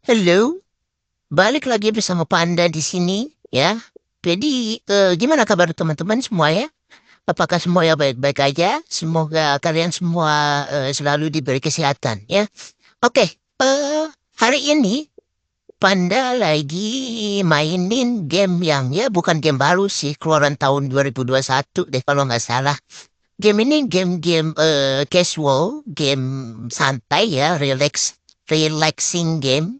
Halo, balik lagi bersama Panda di sini ya. Jadi, gimana kabar teman-teman semua ya? Apakah semuanya baik-baik aja? Semoga kalian semua selalu diberi kesehatan ya. Oke, hari ini Panda lagi mainin game yang ya bukan game baru sih, keluaran tahun 2021 deh kalau nggak salah. Game ini game-game casual, game santai ya, relaxing game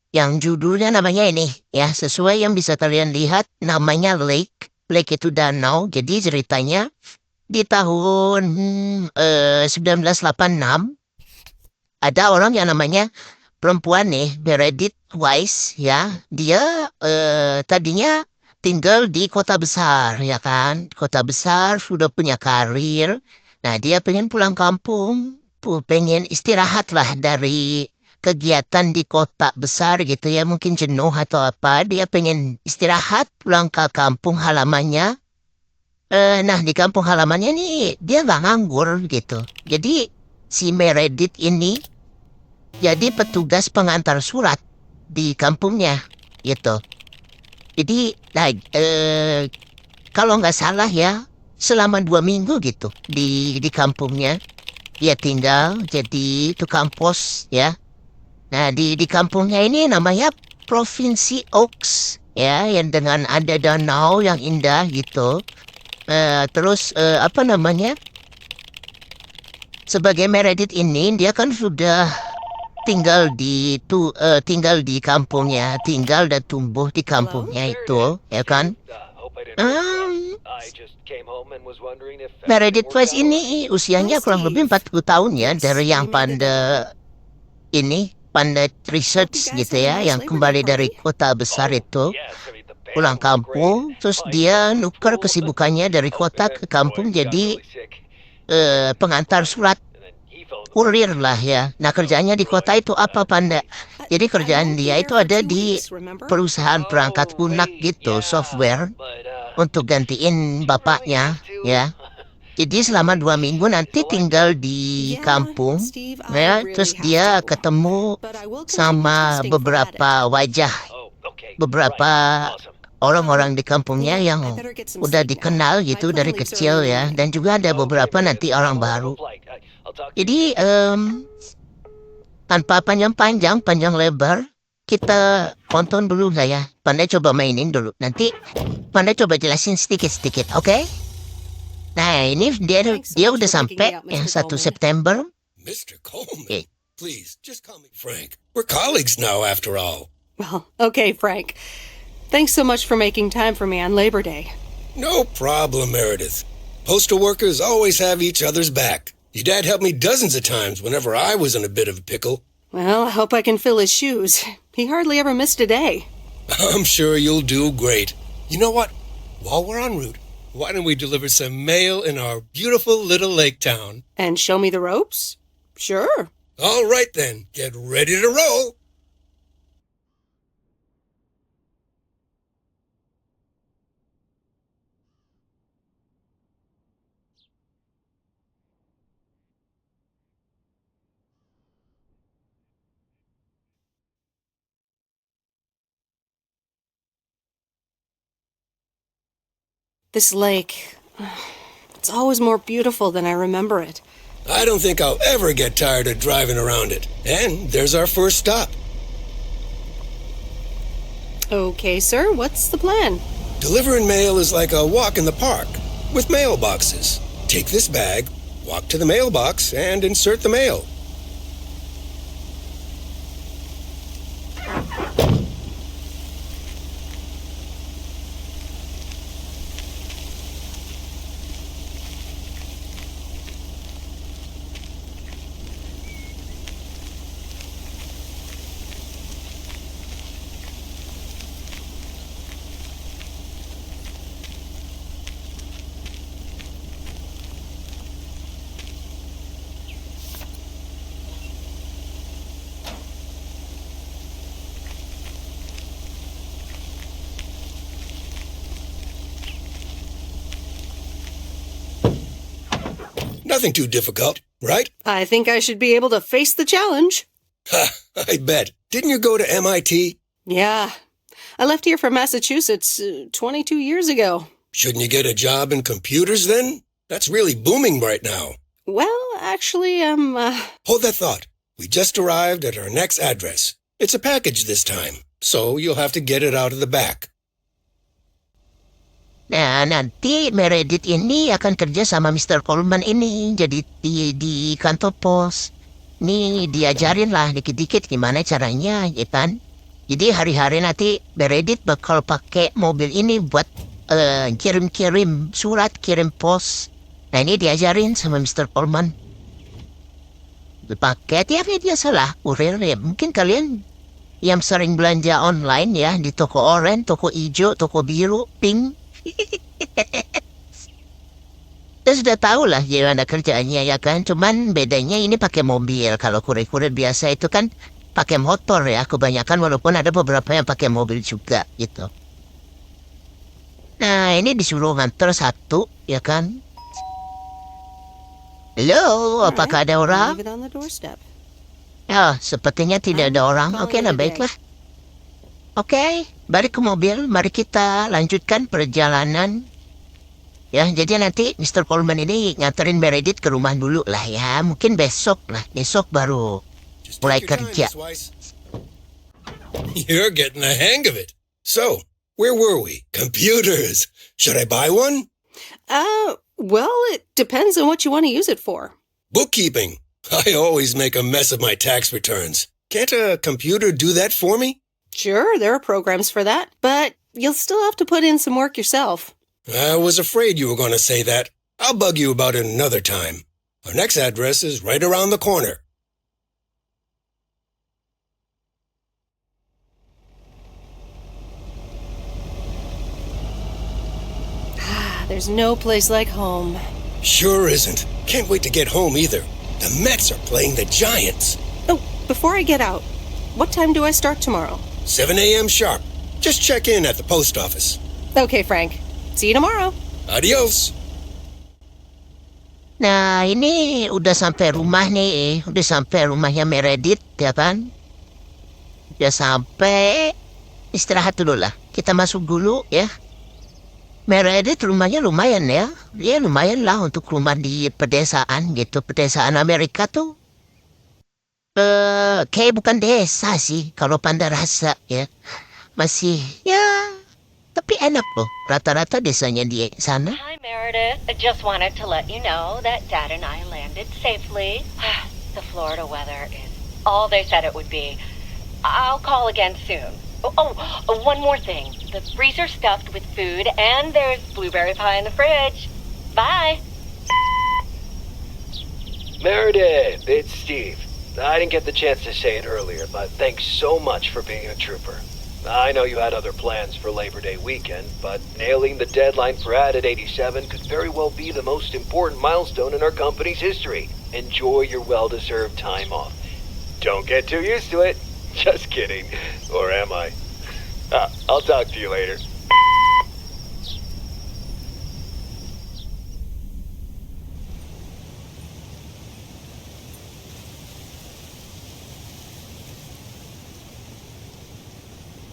yang judulnya namanya ini, ya sesuai yang bisa kalian lihat namanya Lake. Lake itu danau, jadi ceritanya di tahun 1986 ada orang yang namanya perempuan nih, Meredith Wise ya. Dia tadinya tinggal di kota besar ya kan. Kota besar sudah punya karir. Nah dia pengen pulang kampung, pengen istirahat lah dari kegiatan di kota besar gitu ya. Mungkin jenuh atau apa. Dia pengen istirahat pulang ke kampung halamannya. Nah di kampung halamannya nih dia nggak nganggur gitu. Jadi si Meredith ini jadi petugas pengantar surat di kampungnya gitu. Jadi, nah, kalau nggak salah ya, selama 2 minggu gitu di kampungnya dia tinggal jadi tukang pos ya. Nah di kampungnya ini namanya Provinsi Oaks ya, yang dengan ada danau yang indah gitu. Terus apa namanya? Sebagai Meredith ini dia kan sudah tinggal di kampungnya, tinggal dan tumbuh di Hello? kampungnya There it is. itu, ya kan? Shoot, hope I didn't wake you up. Um, I just came home and was wondering if everything Meredith worked Weiss out all right. ini Hi, usianya kurang lebih Steve. 40 tahun ya, Yes, dari we yang made it again. Panda Hope you research guys gitu had a ya, nice yang Labor Day kembali dari party. kota besar Oh, itu, yes. I mean, the pulang band was great. kampung, terus Bike dia park, nuker pool. kesibukannya dari Oh, and kota then ke the boys kampung got jadi really sick. So I pengantar left. surat. And then he fell in the car Kurir lah accident. ya. Nah So, kerjanya di really, kota itu apa Panda? Jadi I kerjaan won't be dia there itu for ada 2 di weeks, remember? perusahaan perangkat Oh, lunak wait. gitu, Yeah. software, But, untuk gantiin did you really have bapaknya to? ya. Jadi selama 2 minggu It's nanti a tinggal lifetime. di Yeah, kampung, Steve, I ya. really Terus have dia to. ketemu But I will continue sama testing for at it. beberapa wajah, Oh, okay. beberapa Right. Awesome. orang-orang di You kampungnya know, yang I better get some udah sleep now. dikenal My gitu plane dari leaves early kecil in the ya. morning. Dan juga ada Okay, beberapa Meredith. nanti orang Have a baru. wonderful flight. I'll talk to you Jadi soon. tanpa panjang lebar, kita tonton dulu nggak ya? Pandai coba mainin dulu. Nanti Pandai coba jelasin sedikit-sedikit, oke? Nah, ini Thanks so dia much udah for picking me sampai up, yang Mr. 1 Coleman. September. Mr. Coleman, Eh, please, just call me Frank. We're colleagues now, after all. Well, okay, Frank. Thanks so much for making time for me on Labor Day. No problem, Meredith. Postal workers always have each other's back. Your dad helped me dozens of times whenever I was in a bit of a pickle. Well, I hope I can fill his shoes. He hardly ever missed a day. I'm sure you'll do great. You know what? While we're en route, why don't we deliver some mail in our beautiful little lake town? And show me the ropes? Sure. All right then, get ready to roll. This lake, it's always more beautiful than I remember it. I don't think I'll ever get tired of driving around it. And there's our first stop. Okay, sir, what's the plan? Delivering mail is like a walk in the park with mailboxes. Take this bag, walk to the mailbox, and insert the mail. Nothing too difficult, right? I think I should be able to face the challenge. Ha, I bet. Didn't you go to MIT? Yeah. I left here from Massachusetts 22 years ago. Shouldn't you get a job in computers then? That's really booming right now. Well, actually, Hold that thought. We just arrived at our next address. It's a package this time, so you'll have to get it out of the back. Nah, nanti Meredith ini akan kerja sama Mr. Coleman ini. Jadi di kantor pos. Nih diajarin lah dikit-dikit gimana caranya, ya kan? Jadi hari-hari nanti Meredith bakal pakai mobil ini buat kirim-kirim surat, kirim pos. Nah ini diajarin sama Mr. Coleman. Paket ya biasalah, kurir ya. Mungkin kalian yang sering belanja online ya di toko oranye, toko hijau, toko biru, pink. Kita sudah tahu lah gimana kerjaannya ya kan. Cuman bedanya ini pakai mobil. Kalau kurir-kurir biasa itu kan pakai motor ya. Kebanyakan walaupun ada beberapa yang pakai mobil juga gitu. Nah ini disuruh nganter satu ya kan. Halo, apakah ada orang? leave it on the doorstep. Ya, sepertinya tidak ada orang. Oke, nah baiklah. Oke, balik ke mobil. Mari kita lanjutkan perjalanan. Ya, jadi nanti Mr. Coleman ini nganterin Meredith ke rumah dulu lah ya. Mungkin besok lah. Besok baru Just mulai take your time, kerja. Miss Weiss. You're getting the hang of it. So, where were we? Computers. Should I buy one? Well, it depends on what you want to use it for. Bookkeeping. I always make a mess of my tax returns. Can't a computer do that for me? Sure, there are programs for that, but you'll still have to put in some work yourself. I was afraid you were going to say that. I'll bug you about it another time. Our next address is right around the corner. There's no place like home. Sure isn't. Can't wait to get home either. The Mets are playing the Giants. Oh, before I get out, what time do I start tomorrow? 7 a.m. sharp. Just check in at the post office. Okay, Frank. See you tomorrow. Adios. Nah, ini udah sampai rumah nih. Udah sampai rumahnya Meredith, ya kan? Udah sampai. Istirahat dulu lah. Kita masuk dulu, ya. Meredith rumahnya lumayan ya. Ya lumayan lah untuk rumah di pedesaan gitu. Pedesaan Amerika tuh. Kayak bukan desa sih. Kalau Panda rasa ya. Masih ya. Tapi enak loh. Rata-rata desanya di sana. Hi, Meredith. I just wanted to let you know that Dad and I landed safely. The Florida weather is all they said it would be. I'll call again soon. One more thing. The freezer's stuffed with food, and there's blueberry pie in the fridge. Bye. Meredith, it's Steve. I didn't get the chance to say it earlier, but thanks so much for being a trooper. I know you had other plans for Labor Day weekend, but nailing the deadline for Ad at 87 could very well be the most important milestone in our company's history. Enjoy your well-deserved time off. Don't get too used to it. Just kidding. Or am I? I'll talk to you later.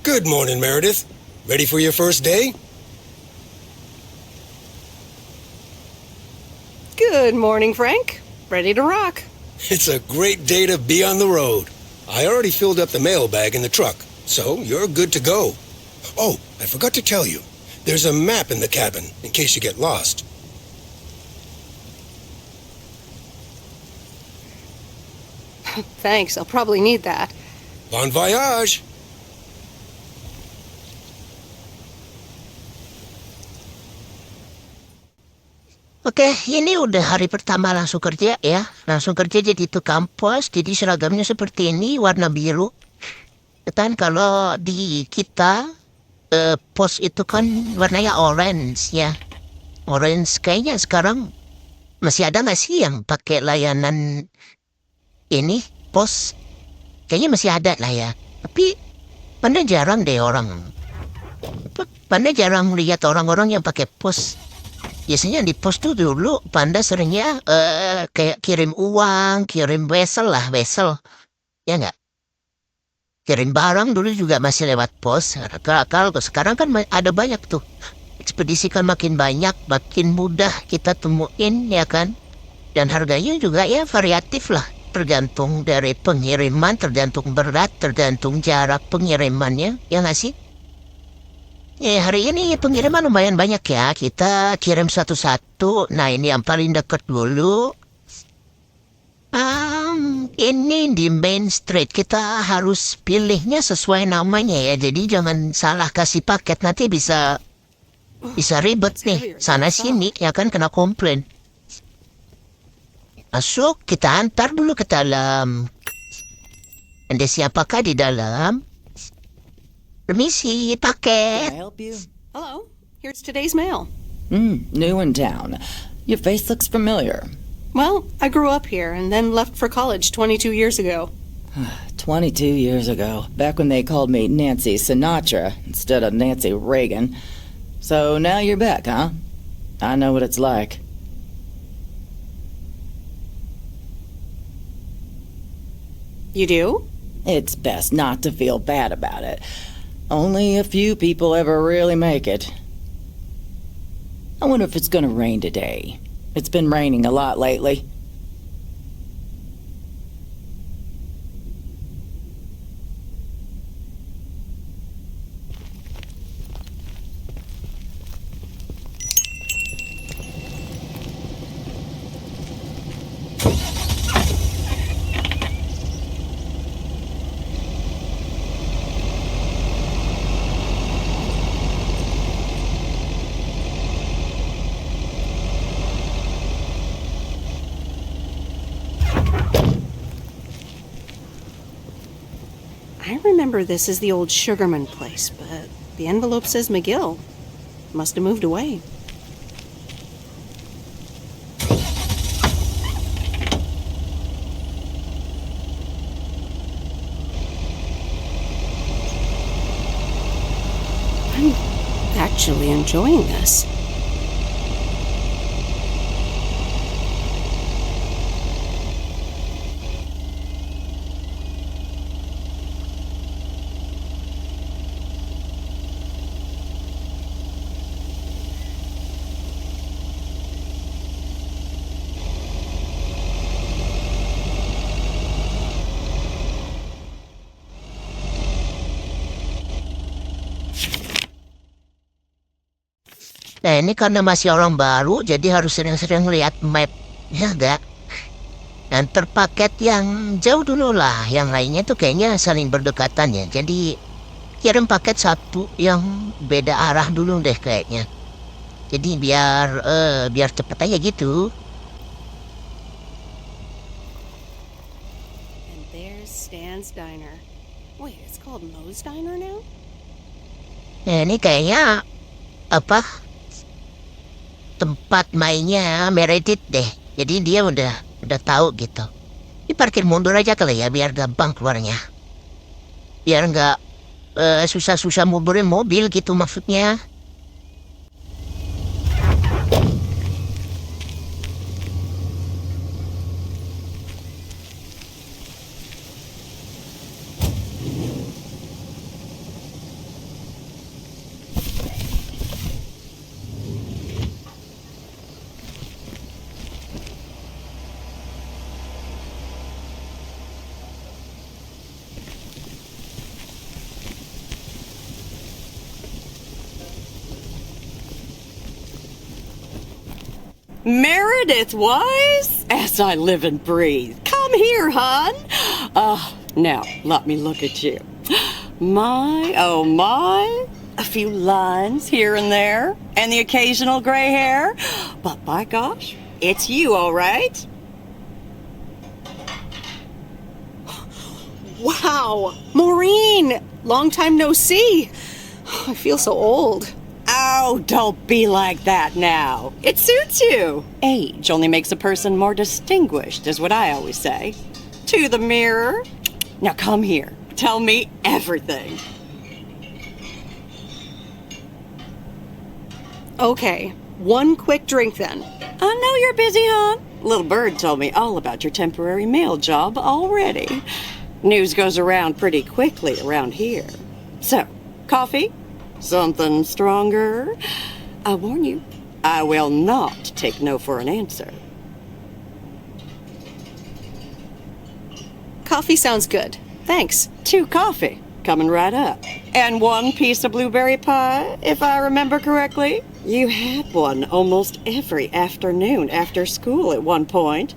Good morning, Meredith. Ready for your first day? Good morning, Frank. Ready to rock. It's a great day to be on the road. I already filled up the mailbag in the truck, so you're good to go. Oh, I forgot to tell you. There's a map in the cabin, in case you get lost. Thanks, I'll probably need that. Bon voyage! Oke, ini udah hari pertama langsung kerja ya. Langsung kerja jadi tukang pos. Jadi seragamnya seperti ini, warna biru. Dan kalau di kita, pos itu kan warnanya orange ya. Orange kayaknya sekarang masih ada nggak sih yang pakai layanan ini, pos? Kayaknya masih ada lah ya. Tapi Panda jarang deh orang. Panda jarang lihat orang-orang yang pakai pos. Biasanya di pos tuh dulu Panda seringnya kayak kirim uang, kirim wesel lah, wesel. Ya nggak? Kirim barang dulu juga masih lewat pos. Kalau sekarang kan ada banyak tuh. Ekspedisi kan makin banyak, makin mudah kita temuin, ya kan? Dan harganya juga ya variatif lah. Tergantung dari pengiriman, tergantung berat, tergantung jarak pengirimannya, ya nggak sih? Hari ini pengiriman lumayan banyak ya. Kita kirim satu-satu. Nah, ini yang paling dekat dulu. Ini di Main Street. Kita harus pilihnya sesuai namanya ya. Jadi jangan salah kasih paket. Nanti bisa ribet nih. Sana sini ya kan kena komplain. Masuk, kita antar dulu ke dalam. Ada siapakah di dalam? Permisi, Can I paket. help you? Hello, here's today's mail. New in town. Your face looks familiar. Well, I grew up here and then left for college 22 years ago. 22 years ago, back when they called me Nancy Sinatra instead of Nancy Reagan. So now you're back, huh? I know what it's like. You do? It's best not to feel bad about it. Only a few people ever really make it. I wonder if it's gonna rain today. It's been raining a lot lately. I remember this as the old Sugarman place, but the envelope says McGill. Must have moved away. I'm actually enjoying this. Nah, ini karena masih orang baru, jadi harus sering-sering lihat map, ya enggak? Dan terpaket yang jauh dulu lah, yang lainnya tuh kayaknya saling berdekatan ya. Jadi kirim paket satu yang beda arah dulu deh kayaknya. Jadi biar cepet aja gitu. And there's Stan's Diner. Wait, it's called Moe's Diner now? Nah, ini kayaknya apa? Tempat mainnya Meredith deh. Jadi dia udah tahu gitu. Diparkir mundur aja kali ya biar gampang keluarnya. Biar nggak susah-susah mundurin mobil gitu maksudnya. Meredith Wise? As I live and breathe. Come here, hon. Now, let me look at you. My, oh my. A few lines here and there, and the occasional gray hair. But by gosh, it's you, all right? Wow! Maureen! Long time no see. I feel so old. Oh, don't be like that now. It suits you. Age only makes a person more distinguished, is what I always say. To the mirror. Now come here. Tell me everything. Okay, one quick drink then. I know you're busy, hon. Little Bird told me all about your temporary mail job already. News goes around pretty quickly around here. So, coffee? Something stronger? I warn you, I will not take no for an answer. Coffee sounds good. Thanks. 2 coffee, coming right up. And 1 piece of blueberry pie, if I remember correctly. You had one almost every afternoon after school at one point.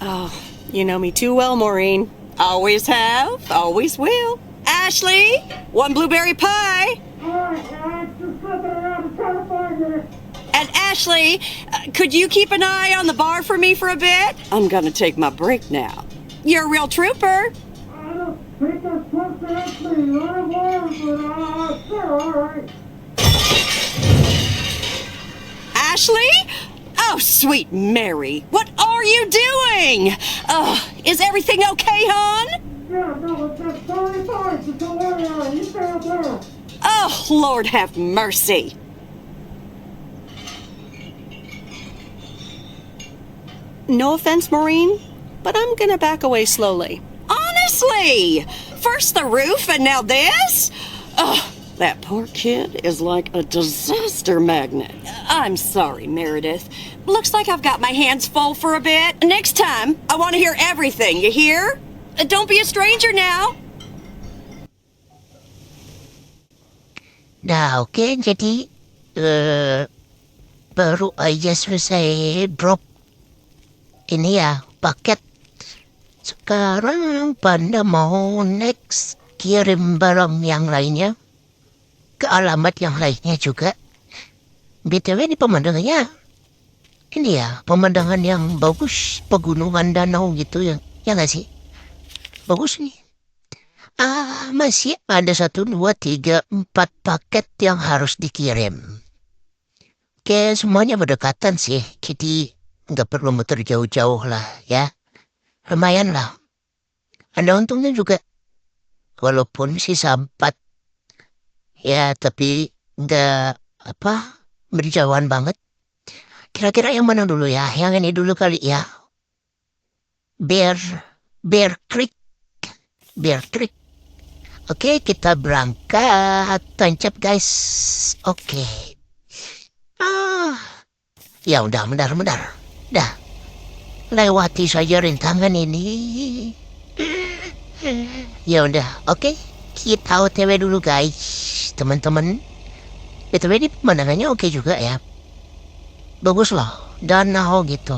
Oh, you know me too well, Maureen. Always have, always will. Ashley, 1 blueberry pie. And Ashley, could you keep an eye on the bar for me for a bit? I'm gonna take my break now. You're a real trooper. Ashley? Oh, sweet Mary, what are you doing? Is everything okay, hon? Oh, Lord have mercy. No offense, Maureen, but I'm gonna back away slowly. Honestly, first the roof and now this? Oh, that poor kid is like a disaster magnet. I'm sorry, Meredith. Looks like I've got my hands full for a bit. Next time, I want to hear everything, you hear? Don't be a stranger now. Nah, oke, jadi baru aja selesai drop ini ya, paket. Sekarang Panda mau next kirim barang yang lainnya ke alamat yang lainnya juga. BTW ini pemandangannya, ini ya, pemandangan yang bagus, pegunungan danau gitu ya nggak sih? Bagus nih. Masih ada 1, 2, 3, 4 paket yang harus dikirim. Oke, semuanya berdekatan sih, jadi nggak perlu muter jauh-jauh lah ya. Lumayan lah. Ada untungnya juga. Walaupun sih sampat. Ya, tapi nggak berjauhan banget. Kira-kira yang mana dulu ya? Yang ini dulu kali ya. Bear Creek. Oke, kita berangkat. Tancap guys. Oke. Ya udah, bentar. Dah. Lewati saja rintangan ini. Ya udah, oke. Kita OTW dulu guys, teman-teman. BTW ini pemandangannya oke juga ya. Bagus loh, danau gitu.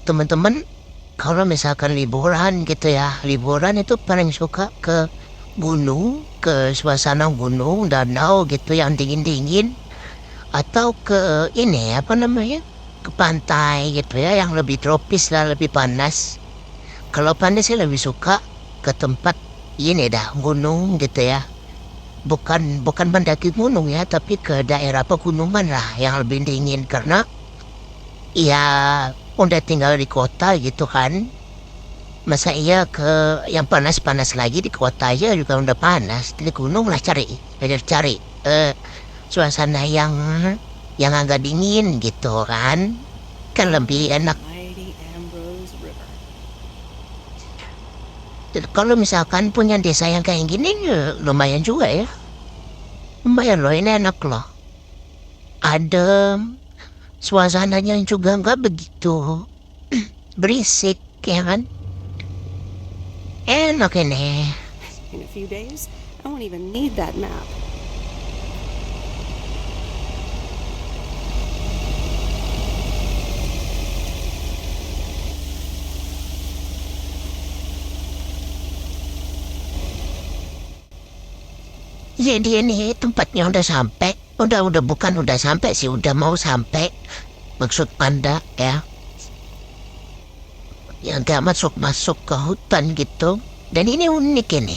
Teman-teman, kalau misalkan liburan gitu ya, liburan itu paling suka ke gunung, ke suasana gunung, danau gitu yang dingin-dingin. Atau ke ini, ke pantai gitu ya, yang lebih tropis lah, lebih panas. Kalau panas sih lebih suka ke tempat ini dah, gunung gitu ya. Bukan mendaki gunung ya, tapi ke daerah pegunungan lah yang lebih dingin. Karena ya udah tinggal di kota gitu kan. Masa iya ke yang panas-panas lagi di kota aja juga udah panas. Di gunung lah cari suasana yang agak dingin gitu kan lebih enak. Kalau misalkan punya desa yang kayak gini lumayan juga ya. Lumayan loh, ini enak loh. Adem, suasananya juga nggak begitu berisik ya kan. Enak ini. In a few days, I won't even need that map. Jadi ini tempatnya udah sampai. Udah sampai sih, udah mau sampai. Maksud Panda ya. Yang gak masuk ke hutan gitu. Dan ini unik ini.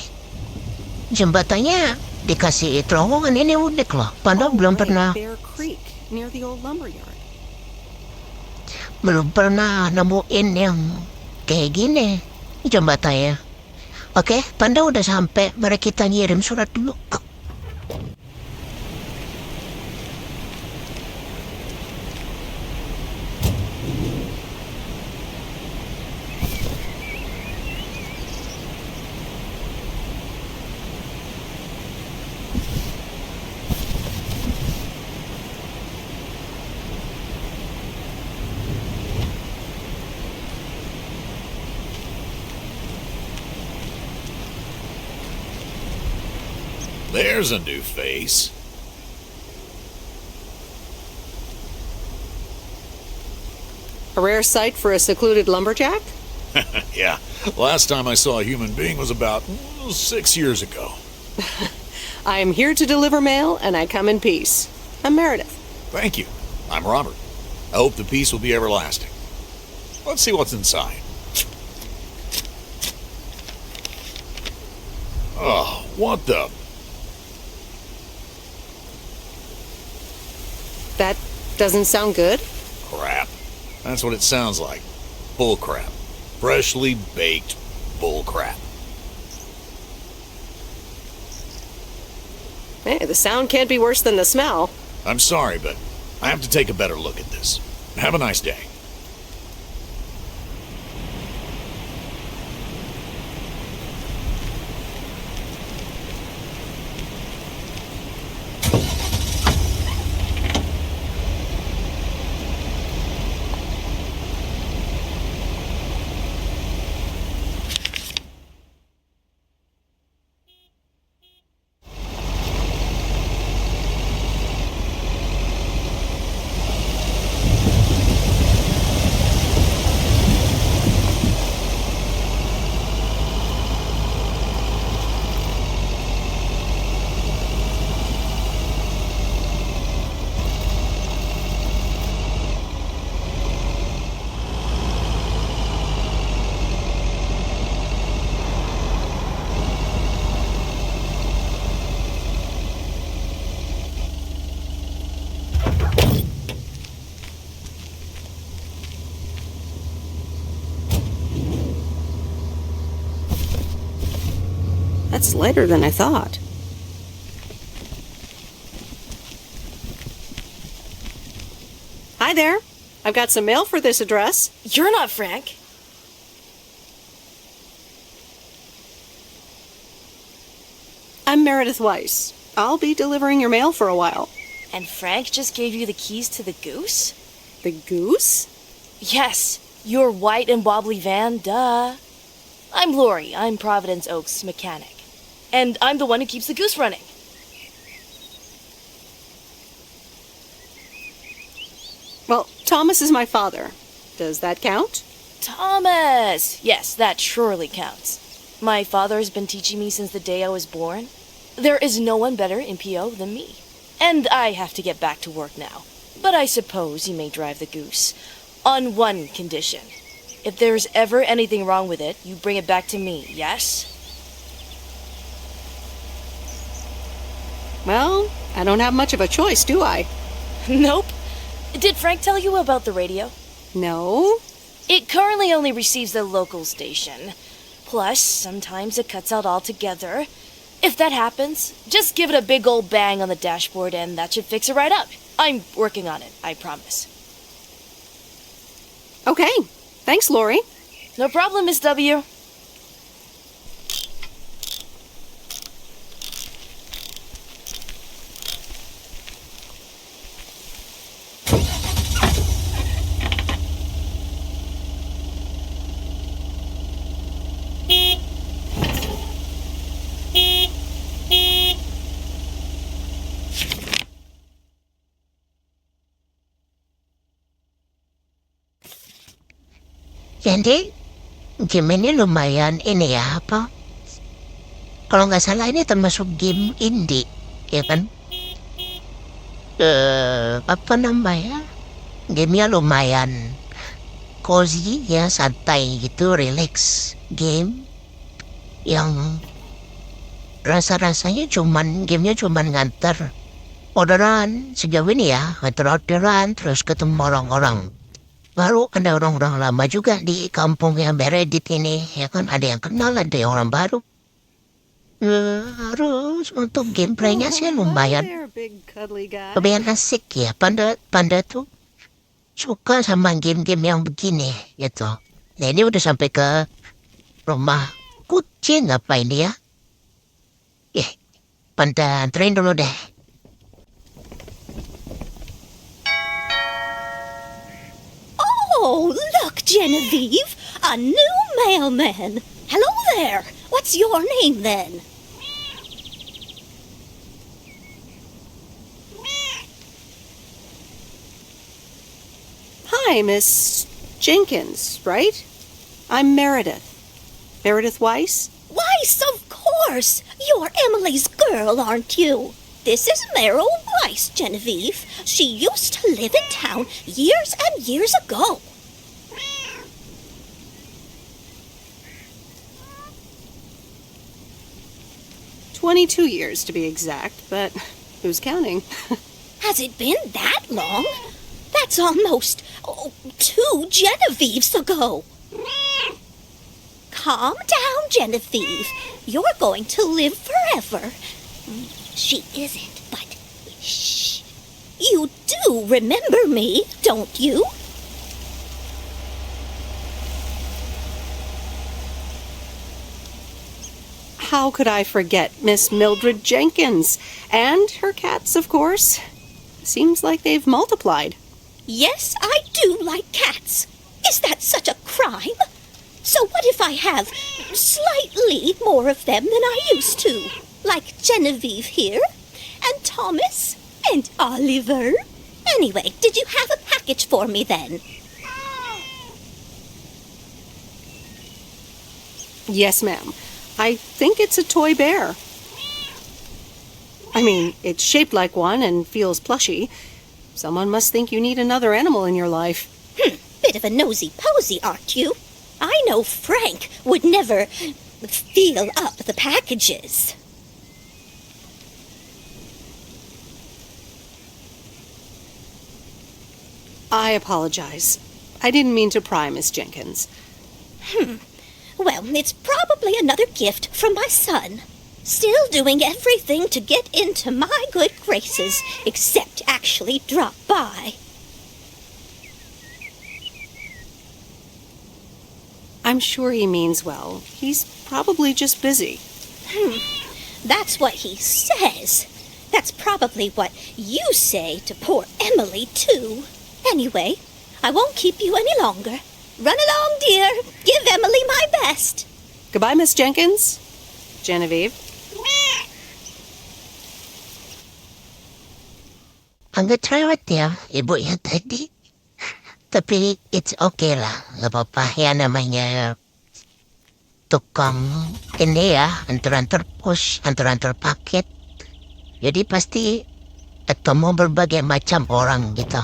Jembatannya dikasih terowongan, ini unik loh. Panda belum pernah nemuin yang kayak gini jembatannya. Oke, Panda udah sampai. Mari kita ngirim surat dulu. There's a new face. A rare sight for a secluded lumberjack? Yeah, last time I saw a human being was about 6 years ago. I am here to deliver mail, and I come in peace. I'm Meredith. Thank you. I'm Robert. I hope the peace will be everlasting. Let's see what's inside. Oh, what the... That doesn't sound good. crap. That's what it sounds like. Bull crap. Freshly baked bull crap. Hey, the sound can't be worse than the smell. I'm sorry, but I have to take a better look at this. Have a nice day. That's lighter than I thought. Hi there. I've got some mail for this address. You're not Frank. I'm Meredith Weiss. I'll be delivering your mail for a while. And Frank just gave you the keys to the goose? The goose? Yes, your white and wobbly van, duh. I'm Lori. I'm Providence Oaks' mechanic. And I'm the one who keeps the goose running. Well, Thomas is my father. Does that count? Thomas! Yes, that surely counts. My father has been teaching me since the day I was born. There is no one better in PO than me. And I have to get back to work now. But I suppose you may drive the goose. On one condition. If there's ever anything wrong with it, you bring it back to me, yes? Well, I don't have much of a choice, do I? Nope. Did Frank tell you about the radio? No. It currently only receives the local station. Plus, sometimes it cuts out altogether. If that happens, just give it a big old bang on the dashboard and that should fix it right up. I'm working on it, I promise. Okay. Thanks, Lori. No problem, Miss W. Jadi, game ini lumayan ini ya, apa? Kalau nggak salah ini termasuk game indie, ya kan? Apa namanya? Gamenya lumayan cozy ya, santai gitu, relax. Game yang rasa-rasanya gamenya cuman nganter orderan sejauh ini ya, nganter orderan terus ketemu orang-orang. Baru ada orang-orang lama juga di kampung yang Meredith ini, ya kan? Ada yang kenal, ada yang orang baru. Harus untuk gameplaynya sih lumayan asik ya. Panda tuh suka sama game-game yang begini gitu. Nah ini udah sampai ke rumah kucing apa ini ya? Panda anterin dulu deh. Oh, look, Genevieve, a new mailman. Hello there. What's your name, then? Hi, Miss Jenkins, right? I'm Meredith. Meredith Weiss? Weiss, of course! You're Emily's girl, aren't you? This is Meryl Weiss, Genevieve. She used to live in town years and years ago. "22 years, to be exact, but who's counting?" Has it been that long? That's almost 2 Genevieves ago. Calm down, Genevieve. You're going to live forever. She isn't, but shh. You do remember me, don't you? How could I forget Miss Mildred Jenkins? And her cats, of course. Seems like they've multiplied. Yes, I do like cats. Is that such a crime? So what if I have slightly more of them than I used to? Like Genevieve here, and Thomas, and Oliver. Anyway, did you have a package for me then? Yes, ma'am. I think it's a toy bear. I mean, it's shaped like one and feels plushy. Someone must think you need another animal in your life. Bit of a nosy-posy, aren't you? I know Frank would never feel up the packages. I apologize. I didn't mean to pry, Miss Jenkins. Well, it's probably another gift from my son. Still doing everything to get into my good graces, except actually drop by. I'm sure he means well. He's probably just busy. That's what he says. That's probably what you say to poor Emily, too. Anyway, I won't keep you any longer. Run along, dear. Give Emily my best. Goodbye, Miss Jenkins. Genevieve. Ang gatrawat niya, ibu yan tadi. Tapi it's okay lah. Napapahaya naman niya tukang ini ya, antar-antar push, antar-antar paket. Jadi pasti ketemu berbagai macam orang gitu.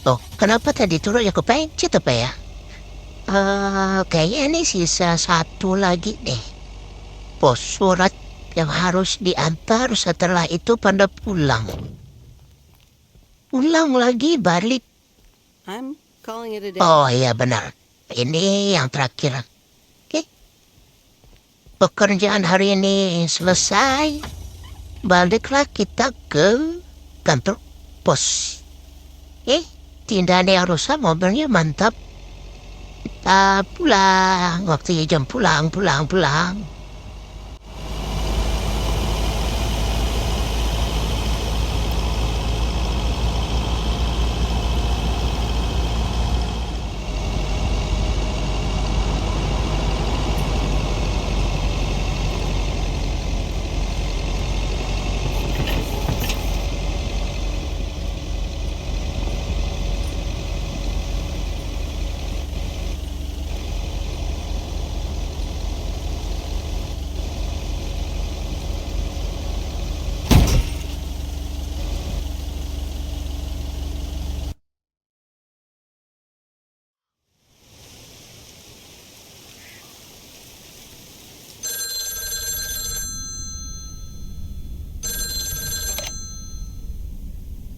Oh, kenapa tadi turun ya kupain? Cita apa ya? Kayaknya ini sisa satu lagi deh. Pos surat yang harus diantar setelah itu Panda pulang. Ulang lagi balik. I'm calling it a day. Oh iya benar. Ini yang terakhir. Oke. Pekerjaan hari ini selesai. Baliklah kita ke kantor pos. Tidak ada yang rusak, mobilnya mantap. Kita pulang. Waktunya jam pulang.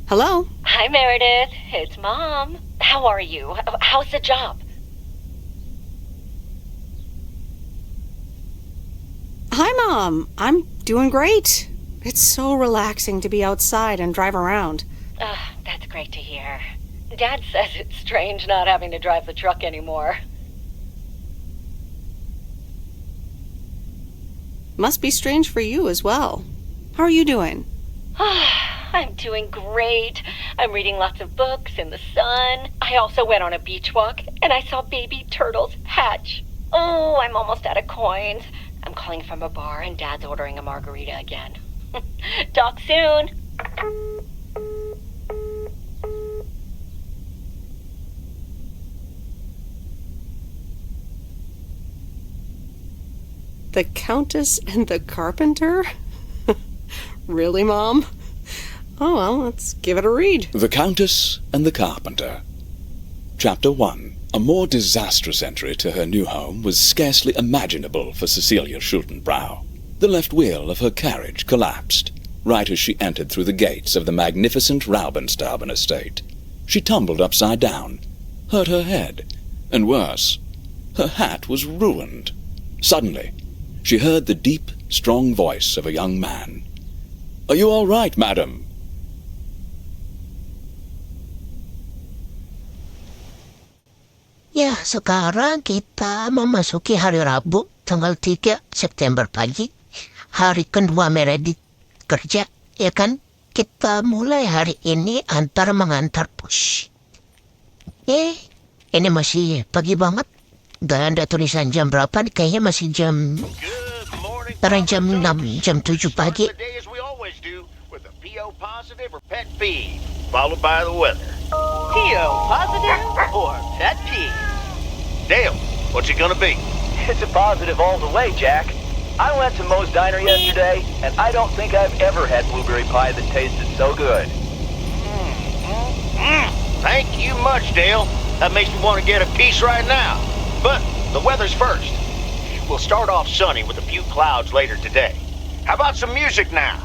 Hello? Hi, Meredith. It's Mom. How are you? How's the job? Hi, Mom. I'm doing great. It's so relaxing to be outside and drive around. That's great to hear. Dad says it's strange not having to drive the truck anymore. Must be strange for you as well. How are you doing? I'm doing great. I'm reading lots of books in the sun. I also went on a beach walk, and I saw baby turtles hatch. Oh, I'm almost out of coins. I'm calling from a bar, and Dad's ordering a margarita again. Talk soon. The Countess and the Carpenter? Really, Mom? Oh, well, let's give it a read. The Countess and the Carpenter. Chapter 1. A more disastrous entry to her new home was scarcely imaginable for Cecilia Schultenbrow. The left wheel of her carriage collapsed, right as she entered through the gates of the magnificent Raubenstaben estate. She tumbled upside down, hurt her head, and worse, her hat was ruined. Suddenly, she heard the deep, strong voice of a young man. "Are you all right, madam?" Ya, sekarang kita memasuki hari Rabu, tanggal 3 September pagi. Hari kedua Meredith kerja, ya kan? Kita mulai hari ini antar mengantar push. Ini masih pagi banget. Gak ada tulisan jam berapa, kayaknya masih jam... Sekarang jam 6, jam 7 pagi. PO positive or pet peeve, followed by the weather. PO positive or pet peeve? Dale, what's it gonna be? It's a positive all the way, Jack. I went to Moe's Diner yesterday, and I don't think I've ever had blueberry pie that tasted so good. Thank you much, Dale. That makes me want to get a piece right now. But the weather's first. We'll start off sunny with a few clouds later today. How about some music now?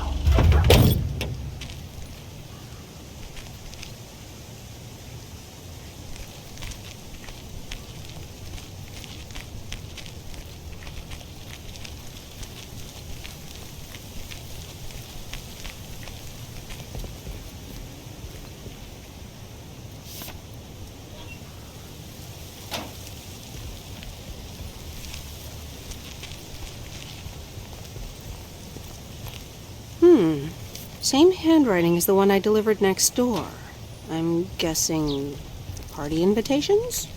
Same handwriting as the one I delivered next door. I'm guessing party invitations?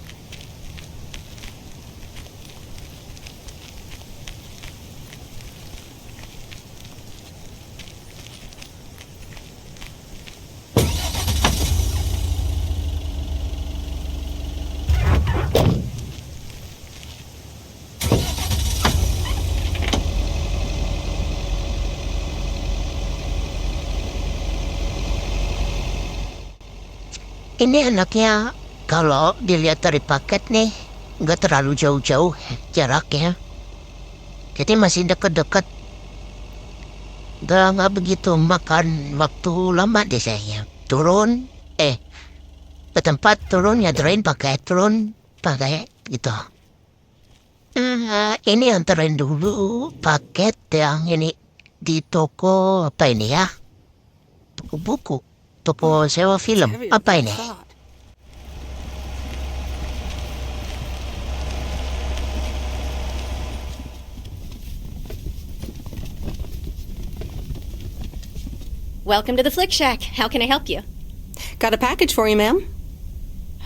Ini anaknya, kalau dilihat dari paket nih, nggak terlalu jauh-jauh jaraknya. Jadi masih deket-deket. Nggak begitu makan waktu lama deh saya. Turun, ke tempat turun nyadarin turun pakai gitu. Ini anterin dulu paket yang ini di toko apa ini ya? Toko buku. Toko sewa film. Apa ini? Welcome to the Flick Shack. How can I help you? Got a package for you, ma'am.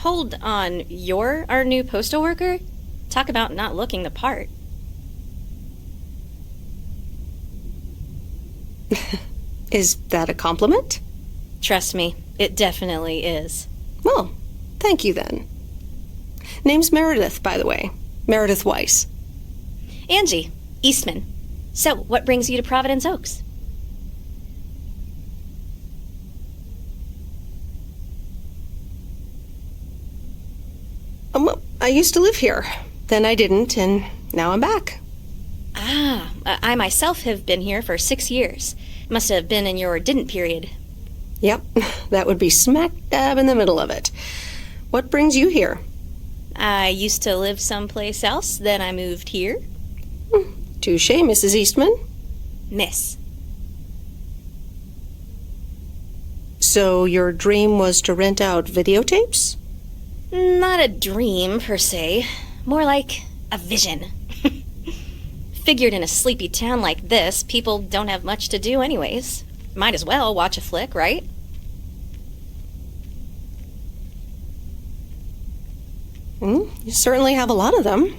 Hold on. You're our new postal worker? Talk about not looking the part. Is that a compliment? Trust me, it definitely is. Well, thank you then. Name's Meredith, by the way. Meredith Weiss. Angie, Eastman. So, what brings you to Providence Oaks? Well, I used to live here. Then I didn't, and now I'm back. I myself have been here for 6 years. Must have been in your didn't period. Yep, that would be smack dab in the middle of it. What brings you here? I used to live someplace else, then I moved here. Touché, Mrs. Eastman. Miss. So your dream was to rent out videotapes? Not a dream, per se. More like a vision. Figured in a sleepy town like this, people don't have much to do anyways. Might as well watch a flick, right? You certainly have a lot of them.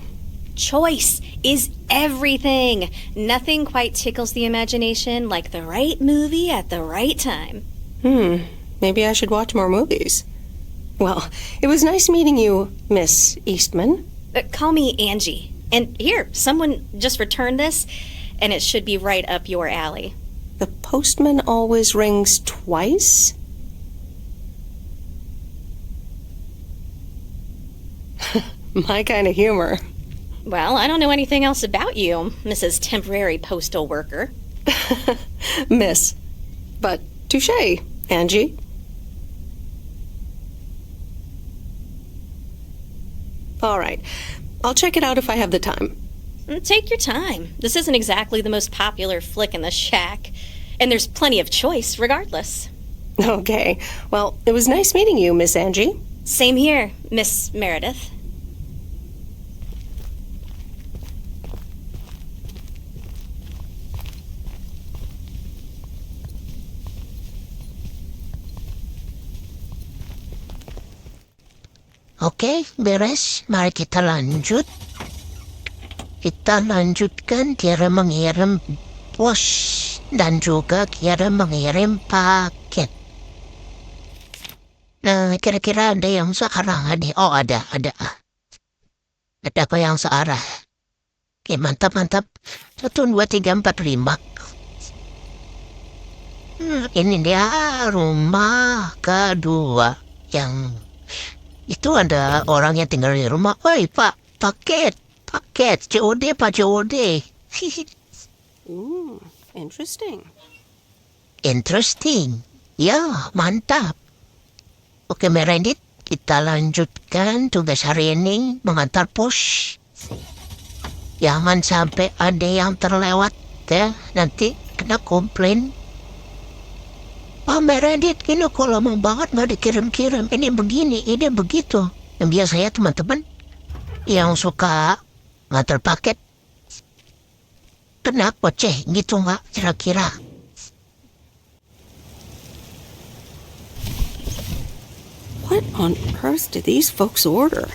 Choice is everything. Nothing quite tickles the imagination like the right movie at the right time. Maybe I should watch more movies. Well, it was nice meeting you, Miss Eastman. Call me Angie. And here, someone just returned this, and it should be right up your alley. The postman always rings twice? My kind of humor. Well, I don't know anything else about you, Mrs. Temporary Postal Worker. Miss. But touche, Angie. All right. I'll check it out if I have the time. Take your time. This isn't exactly the most popular flick in the shack, and there's plenty of choice regardless. Okay. Well, it was nice meeting you, Miss Angie. Same here, Miss Meredith. Oke, beres. Mari kita lanjut. Kita lanjutkan kira mengirim pos dan juga kira mengirim paket. Nah, kira-kira ada yang searah ada? Oh, ada. Ada apa yang searah? Oke, mantap. 1, 2, 3, 4, 5. Ini dia rumah kedua yang itu ada orang yang tinggal di rumah. Oi, Pak, paket, COD, Pak, COD. Interesting. Ya, mantap. Oke, Meredith, kita lanjutkan tugas hari ini mengantar pos. Jangan sampai ada yang terlewat ya, nanti kena komplain. Pak Meredith, ini kok lama banget nggak dikirim-kirim. Ini begini, ini begitu. Yang biasanya teman-teman yang suka ngantar paket. Kenapa, gitu nggak kira-kira? What on earth did these folks order?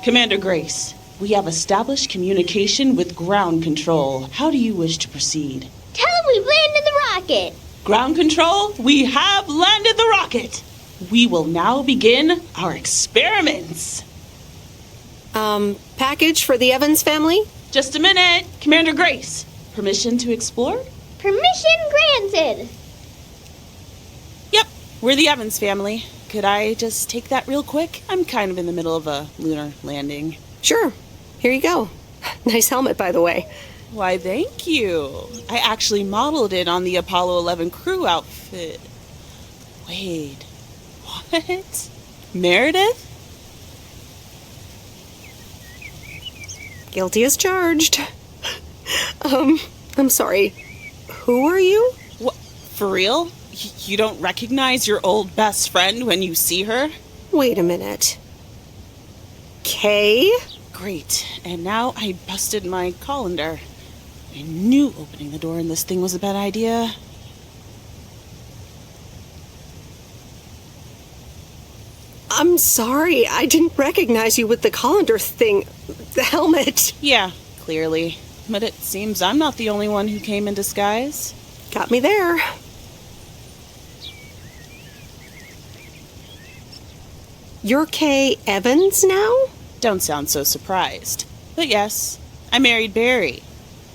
Commander Grace, we have established communication with ground control. How do you wish to proceed? Tell them we've landed the rocket. Ground control, we have landed the rocket. We will now begin our experiments. Package for the Evans family? Just a minute. Commander Grace, permission to explore? Permission granted. Yep, we're the Evans family. Could I just take that real quick? I'm kind of in the middle of a lunar landing. Sure. Here you go. Nice helmet, by the way. Why, thank you. I actually modeled it on the Apollo 11 crew outfit. Wait, what? Meredith? Guilty as charged. I'm sorry. Who are you? What? For real? You don't recognize your old best friend when you see her? Wait a minute. Kay? Great. And now I busted my colander. I knew opening the door in this thing was a bad idea. I'm sorry. I didn't recognize you with the colander thing. The helmet. Yeah, clearly. But it seems I'm not the only one who came in disguise. Got me there. You're Kay Evans now? Don't sound so surprised. But yes, I married Barry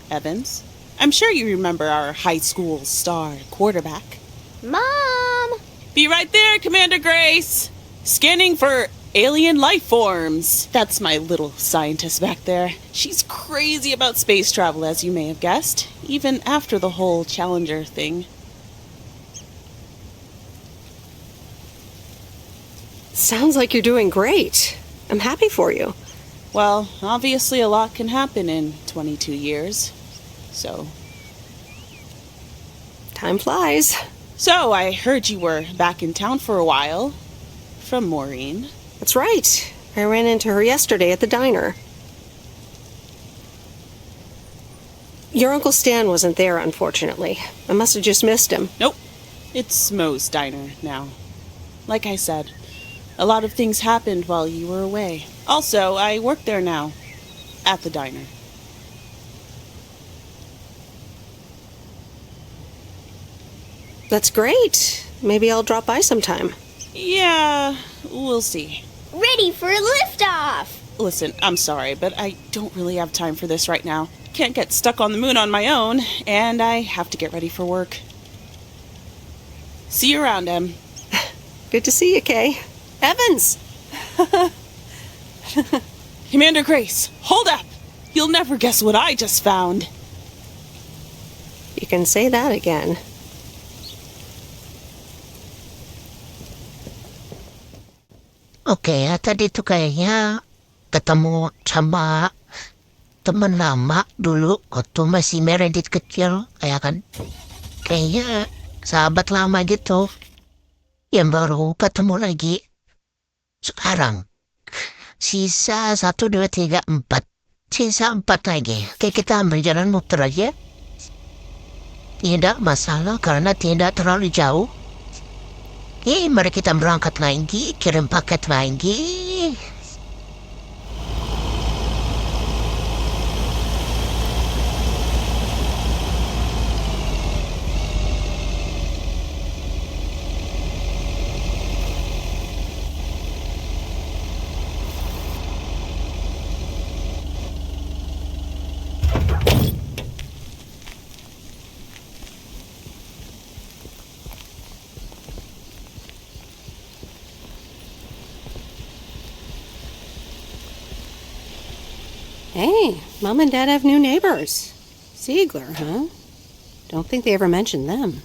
Evans. I'm sure you remember our high school star quarterback. Mom! Be right there, Commander Grace! Scanning for alien life forms. That's my little scientist back there. She's crazy about space travel, as you may have guessed, even after the whole Challenger thing. Sounds like you're doing great. I'm happy for you. Well, obviously a lot can happen in 22 years. So... time flies. So, I heard you were back in town for a while. From Maureen. That's right. I ran into her yesterday at the diner. Your Uncle Stan wasn't there, unfortunately. I must have just missed him. Nope. It's Mo's diner now. Like I said, a lot of things happened while you were away. Also, I work there now. At the diner. That's great. Maybe I'll drop by sometime. Yeah, we'll see. Ready for a liftoff! Listen, I'm sorry, but I don't really have time for this right now. Can't get stuck on the moon on my own, and I have to get ready for work. See you around, Em. Good to see you, Kay. Evans! Commander Grace, hold up! You'll never guess what I just found. You can say that again. Oke, tadi tuh kayaknya ketemu sama temen lama dulu waktu masih Meredith kecil, kayak kan? Kayaknya sahabat lama gitu. Yang baru ketemu lagi sekarang. Sisa 1, 2, 3, 4. Sisa 4 lagi. Oke, kita ambil jalan muter aja. Tidak masalah karena tidak terlalu jauh. Mari kita berangkat lagi, kirim paket lagi. Hey, Mom and Dad have new neighbors. Ziegler, huh? Don't think they ever mentioned them.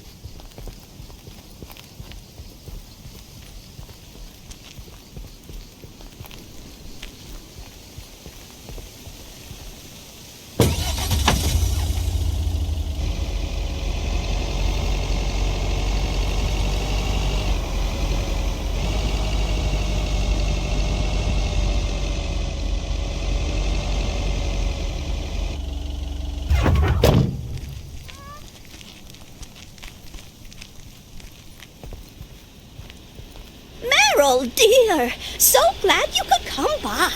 Oh dear, so glad you could come by.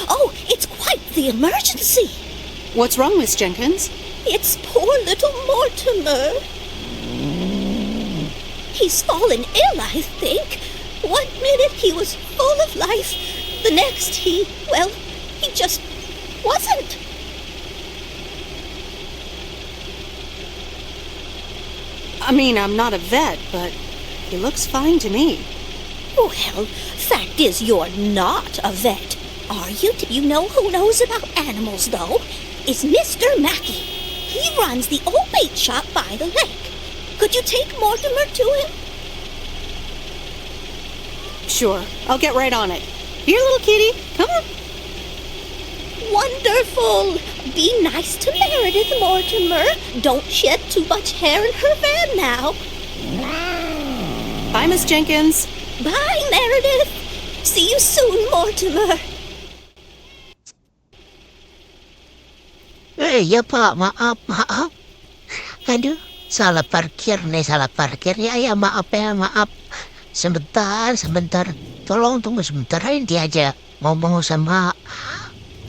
Oh, it's quite the emergency. What's wrong, Miss Jenkins? It's poor little Mortimer. He's fallen ill, I think. One minute he was full of life. The next he just wasn't. I mean, I'm not a vet, but he looks fine to me. Well, fact is you're not a vet, are you? You know who knows about animals, though? Is Mr. Mackey. He runs the old bait shop by the lake. Could you take Mortimer to him? Sure, I'll get right on it. Here, little kitty, come on. Wonderful. Be nice to Meredith, Mortimer. Don't shed too much hair in her van now. Bye, Miss Jenkins. Bye, Meredith. See you soon, Mortimer. Ya Pak, maaf. Aduh, salah parkir. Ya, maaf. Sebentar. Tolong tunggu sebentar aja. Ngomong sama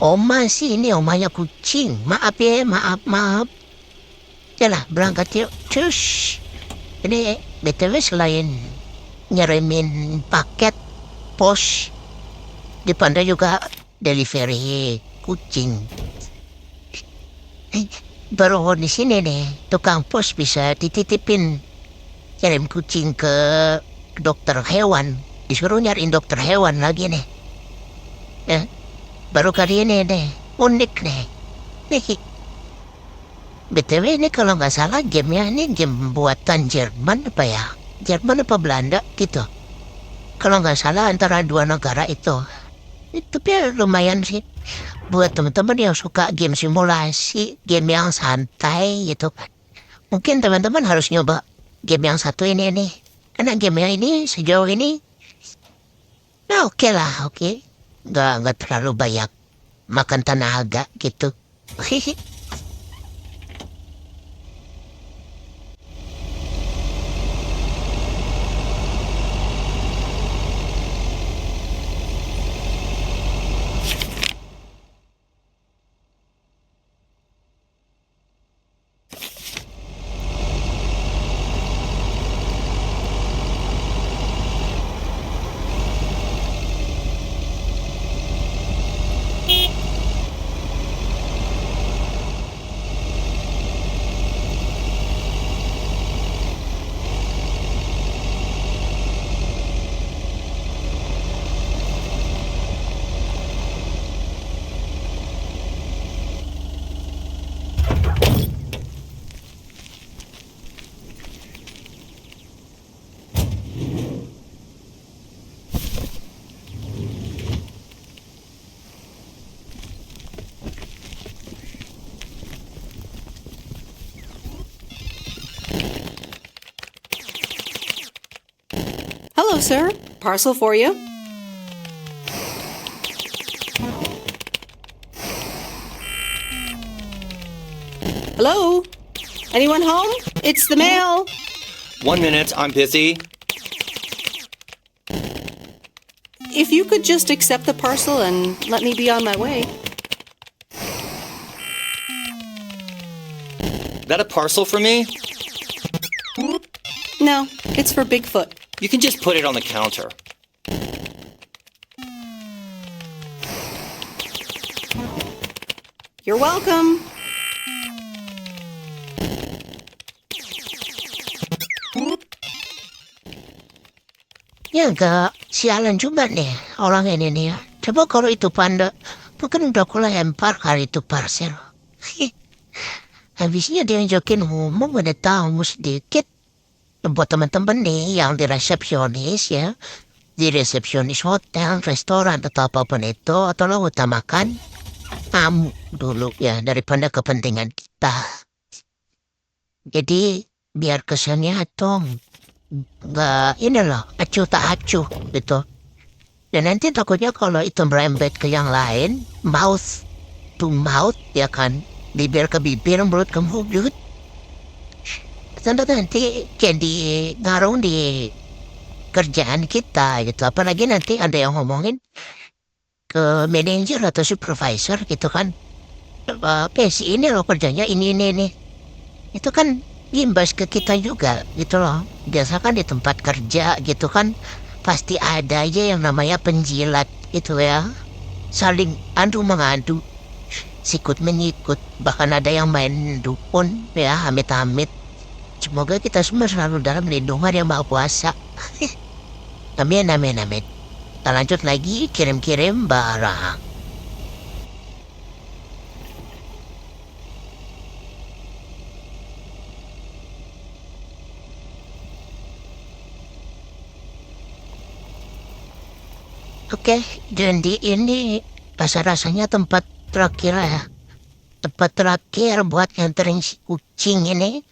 Oma sih, ini omanya kucing. Maaf ya, maaf. Yalah, berangkat yuk. Cus. Ini BTW selain ngirimin paket pos, di Panda juga delivery kucing. Baru di sini nih, tukang pos bisa dititipin kirim kucing ke dokter hewan. Disuruh nyariin dokter hewan lagi nih. Baru kali ini nih, unik nih. BTW ini kalau nggak salah gamenya ini game buatan Jerman apa ya? Jerman apa Belanda gitu. Kalau nggak salah antara dua negara itu. Tapi lumayan sih. Buat teman-teman yang suka game simulasi, game yang santai gitu. Mungkin teman-teman harus nyoba game yang satu ini nih. Karena game yang ini sejauh ini, nah oke. Nggak terlalu banyak makan tenaga gitu. sir. Parcel for you. Hello? Anyone home? It's the mail. 1 minute, I'm busy. If you could just accept the parcel and let me be on my way. That a parcel for me? No, it's for Bigfoot. You can just put it on the counter. You're welcome. Ya enggak, sialan juga nih orang ini nih ya. Coba kalau itu Panda, mungkin udah aku lempar kali itu parcel. Habisnya dia nunjukin ngomong ada tamu sedikit. Buat teman-teman nih yang di resepsionis ya. Di resepsionis hotel, restoran, atau apapun itu. Atau lo utamakan tamu dulu ya daripada kepentingan kita. Jadi biar kesannya atau nggak ini loh acuh tak acuh gitu, dan nanti takutnya kalau itu merembet ke yang lain, mouth to mouth ya kan, bibir ke bibir, mulut ke mulut, tentu nanti jadi ngaruh di kerjaan kita gitu. Apalagi nanti ada yang ngomongin ke manajer atau supervisor gitu kan, si ini loh kerjanya ini itu kan imbas ke kita juga gitu loh. Biasa kan di tempat kerja gitu kan pasti ada aja yang namanya penjilat gitu ya, saling adu mengadu, sikut menyikut, bahkan ada yang main dukun ya, amit-amit. Semoga kita semua selalu dalam lindungan yang Maha Kuasa. Amin amin amin. Kita lanjut lagi kirim-kirim barang. Oke, jadi ini rasa-rasanya tempat terakhir ya. Tempat terakhir buat nganterin si kucing ini.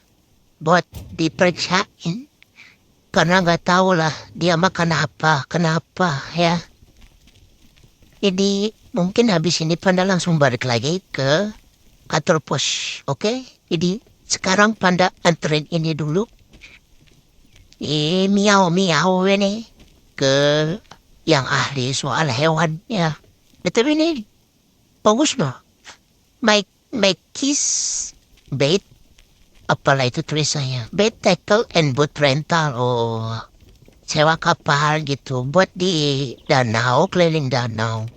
Buat diperiksain. Karena nggak tahu lah dia makan apa, kenapa ya. Jadi mungkin habis ini Panda langsung balik lagi ke kantor pos. Oke, jadi sekarang Panda anterin ini dulu. Miau-miau ini ke yang ahli soal hewan ya. Tapi ini bagus loh. Make kiss bait, apalah itu tulisannya, bait tackle and boat rental. Oh, sewa kapal gitu buat di danau, keliling danau.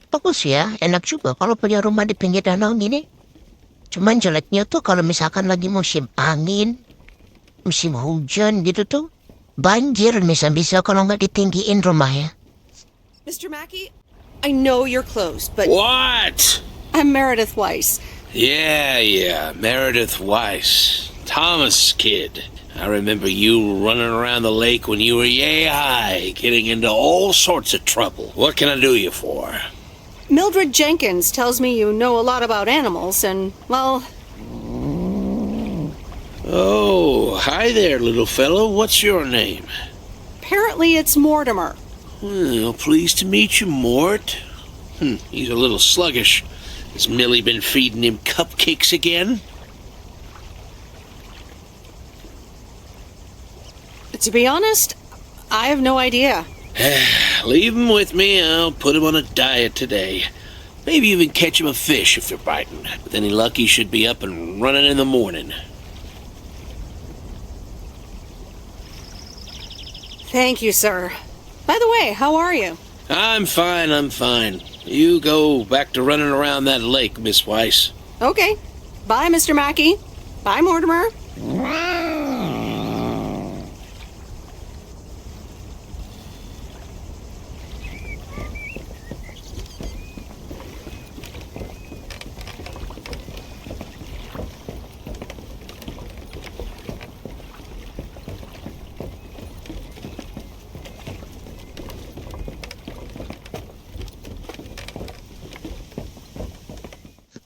Bagus ya, enak juga kalau punya rumah di pinggir danau gini. Cuman jeleknya tuh kalau misalkan lagi musim angin, musim hujan gitu tuh, banjir bisa kalau nggak ditinggiin rumahnya. Mr. Mackey, I know you're closed, but... What? I'm Meredith Weiss. Yeah, Meredith Weiss. Thomas' kid. I remember you running around the lake when you were yay high, getting into all sorts of trouble. What can I do you for? Mildred Jenkins tells me you know a lot about animals, and, well... Oh, hi there, little fellow. What's your name? Apparently it's Mortimer. Well, pleased to meet you, Mort. He's a little sluggish. Has Millie been feeding him cupcakes again? To be honest, I have no idea. Leave him with me. I'll put him on a diet today. Maybe even catch him a fish if they're biting. With any luck, he should be up and running in the morning. Thank you, sir. By the way, how are you? I'm fine. You go back to running around that lake, Miss Weiss. Okay. Bye, Mr. Mackey. Bye, Mortimer.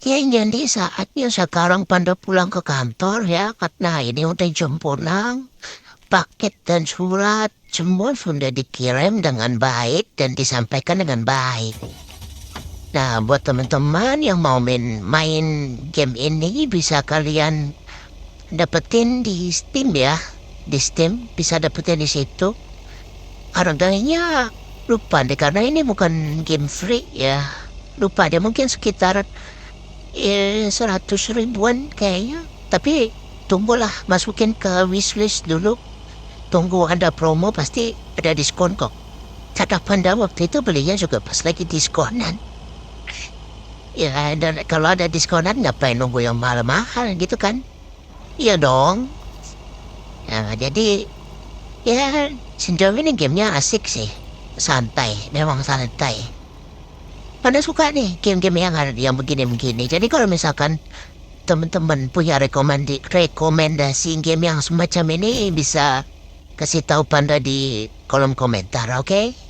Ya, jadi saatnya sekarang Panda pulang ke kantor ya, karena ini udah jam pulang. paket dan surat semua sudah dikirim dengan baik dan disampaikan dengan baik. Nah, buat teman-teman yang mau main game ini bisa kalian dapetin di Steam ya. Di Steam bisa dapetin di situ. Harganya lupa deh karena ini bukan game free ya. Lupa deh mungkin sekitar 100 ribuan kayaknya. Tapi tunggulah masukin ke wishlist dulu. Tunggu ada promo pasti ada diskon kok. Kata Panda waktu itu belinya juga pas lagi diskonan. Ya dan kalau ada diskonan ngapain nunggu yang mahal-mahal gitu kan. Iya dong. Nah, jadi ya sejauh ini gamenya asik sih. Santai, memang santai. Pada suka nih game-game yang begini-begini. Jadi kalau misalkan teman-teman punya rekomendasi game yang semacam ini bisa kasih tahu Panda di kolom komentar, oke?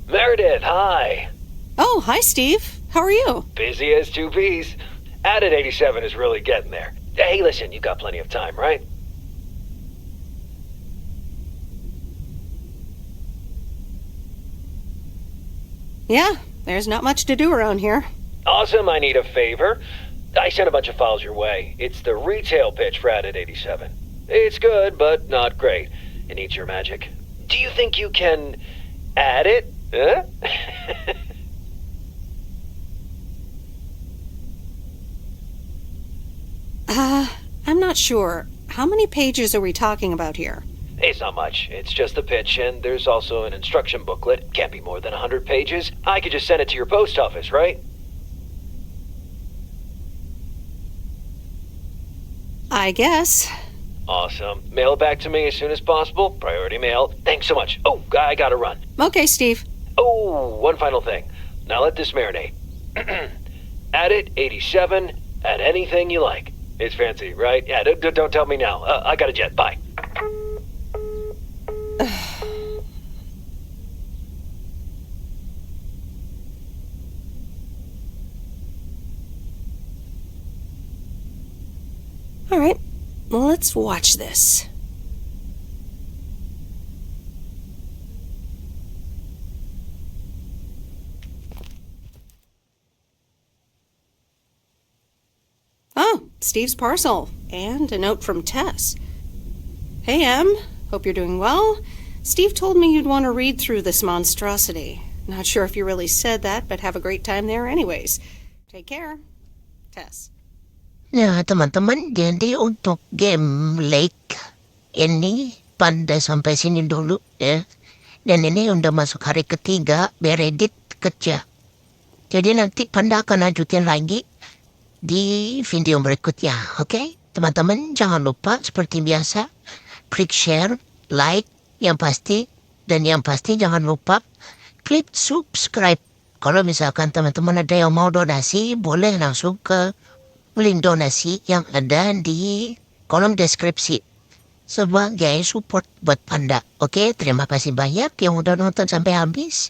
Meredith, hi. Oh, hi, Steve. How are you? Busy as two peas. Added 87 is really getting there. Hey, listen, you got plenty of time, right? Yeah, there's not much to do around here. Awesome, I need a favor. I sent a bunch of files your way. It's the retail pitch for Added 87. It's good, but not great. It needs your magic. Do you think you can add it? Huh? I'm not sure. How many pages are we talking about here? It's not much. It's just the pitch, and there's also an instruction booklet. Can't be more than 100 pages. I could just send it to your post office, right? I guess. Awesome. Mail it back to me as soon as possible. Priority mail. Thanks so much. Oh, I gotta run. Okay, Steve. Oh, one final thing. Now let this marinate. Add it 87. Add anything you like. It's fancy, right? Yeah, don't tell me now. I got a jet. Bye. All right, well, let's watch this. Oh, Steve's parcel, and a note from Tess. Hey, Em, hope you're doing well. Steve told me you'd want to read through this monstrosity. Not sure if you really said that, but have a great time there anyways. Take care. Tess. Ya, teman-teman, jadi untuk game Lake ini Panda sampai sini dulu ya. Dan ini udah masuk hari ketiga beredit kerja. Jadi nanti Panda akan lanjutin lagi di video berikutnya, oke? Teman-teman, jangan lupa seperti biasa klik share, like, yang pasti, dan yang pasti jangan lupa klik subscribe. Kalau misalkan teman-teman ada yang mau donasi, boleh langsung ke link donasi yang ada di kolom deskripsi sebagai support buat Panda. Oke, terima kasih banyak yang udah nonton sampai habis.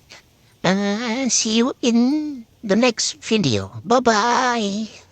See you in the next video. Bye-bye.